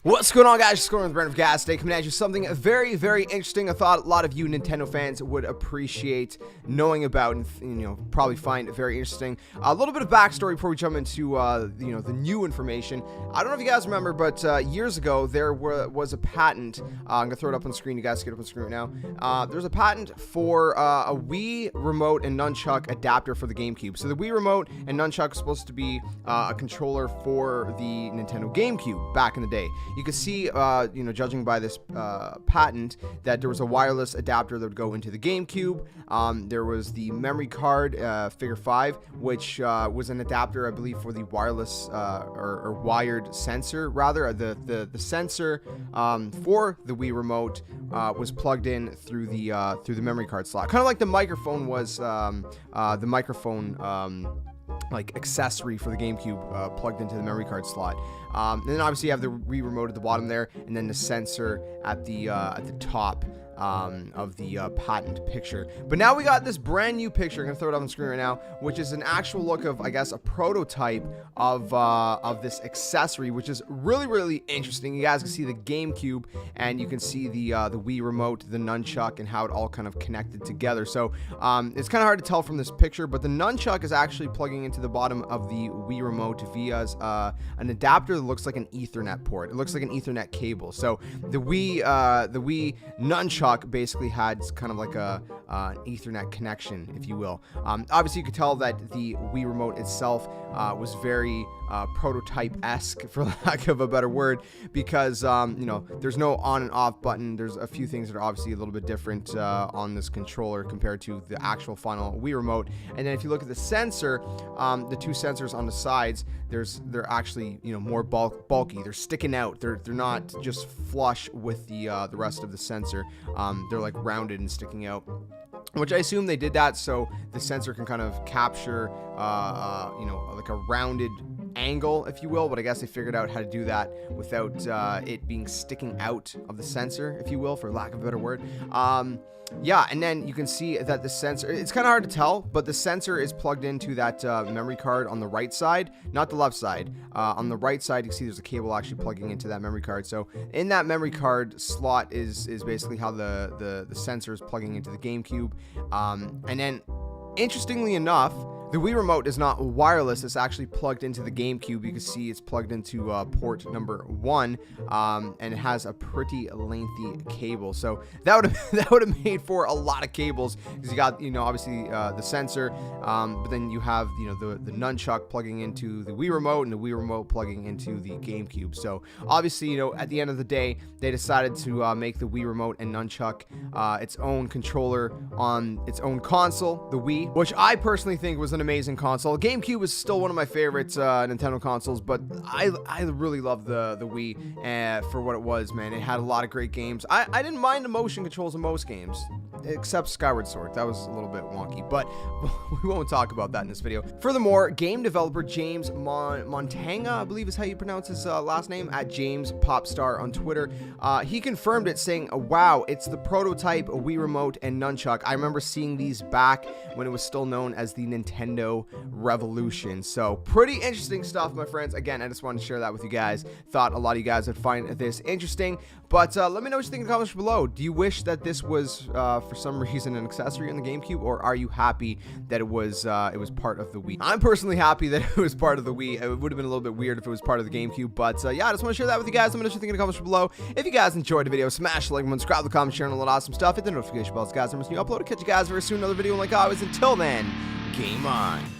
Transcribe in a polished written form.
What's going on, guys? Just going with Brandon of Gas today, coming at you something very, very interesting. I thought a lot of you Nintendo fans would appreciate knowing about and probably find it very interesting. A little bit of backstory before we jump into the new information. I don't know if you guys remember, but years ago there was a patent. I'm gonna throw it up on the screen. You guys get it up on the screen right now. There's a patent for a Wii remote and nunchuck adapter for the GameCube. So the Wii remote and nunchuck is supposed to be a controller for the Nintendo GameCube back in the day. You can see, judging by this patent, that there was a wireless adapter that would go into the GameCube. There was the memory card, figure 5, which was an adapter, I believe, for the wireless or wired sensor, rather. The sensor for the Wii remote was plugged in through the memory card slot, kind of like the microphone was the microphone. Like accessory for the GameCube plugged into the memory card slot. And then obviously you have the Wii remote at the bottom there, and then the sensor at the top of the patent picture. But now we got this brand new picture. I'm gonna throw it up on the screen right now, which is an actual look of, I guess, a prototype of this accessory, which is really, really interesting. You guys can see the GameCube, and you can see the Wii remote, the nunchuck, and how it all kind of connected together. So it's kind of hard to tell from this picture, but the nunchuck is actually plugging into the bottom of the Wii remote via an adapter that looks like an Ethernet port. It looks like an Ethernet cable. So the Wii nunchuck basically had kind of like an Ethernet connection, if you will. Obviously, you could tell that the Wii remote itself was very prototype-esque, for lack of a better word, because there's no on and off button. There's a few things that are obviously a little bit different on this controller compared to the actual final Wii remote. And then if you look at the sensor, the two sensors on the sides, they're actually more bulky. They're sticking out. They're not just flush with the rest of the sensor. They're like rounded and sticking out, which I assume they did that so the sensor can kind of capture like a rounded angle, if you will, but I guess they figured out how to do that without it being sticking out of the sensor, if you will, for lack of a better word. Yeah, and then you can see that the sensor, it's kind of hard to tell, but the sensor is plugged into that memory card on the right side, not the left side. On the right side, you can see there's a cable actually plugging into that memory card. So in that memory card slot is basically how the sensor is plugging into the GameCube. And then, interestingly enough, the Wii remote is not wireless. It's actually plugged into the GameCube. You can see it's plugged into port number 1, and it has a pretty lengthy cable. So that would have made for a lot of cables, because you got obviously the sensor, but then you have the nunchuck plugging into the Wii remote, and the Wii remote plugging into the GameCube. So obviously at the end of the day, they decided to make the Wii remote and nunchuck its own controller on its own console, the Wii, which I personally think was an amazing console. GameCube is still one of my favorite Nintendo consoles, but I really love the Wii for what it was, man. It had a lot of great games. I didn't mind the motion controls in most games, except Skyward Sword. That was a little bit wonky, but we won't talk about that in this video. Furthermore, game developer James Montanga, I believe is how you pronounce his last name, at James Popstar on Twitter, he confirmed it, saying, wow, it's the prototype Wii remote and nunchuck. I remember seeing these back when it was still known as the Nintendo Revolution. So pretty interesting stuff, my friends. Again, I just wanted to share that with you guys. Thought a lot of you guys would find this interesting, but let me know what you think in the comments below. Do you wish that this was for some reason an accessory on the GameCube, or are you happy that it was part of the Wii? I'm personally happy that it was part of the Wii. It would have been a little bit weird if it was part of the GameCube, but yeah, I just want to share that with you guys. Let me know what you think in the comments below. If you guys enjoyed the video, smash the like button, subscribe to the comment, share, and all that awesome stuff. Hit the notification bells, guys. I'm new upload. I'll catch you guys very soon. Another video, like always. Until then, game on.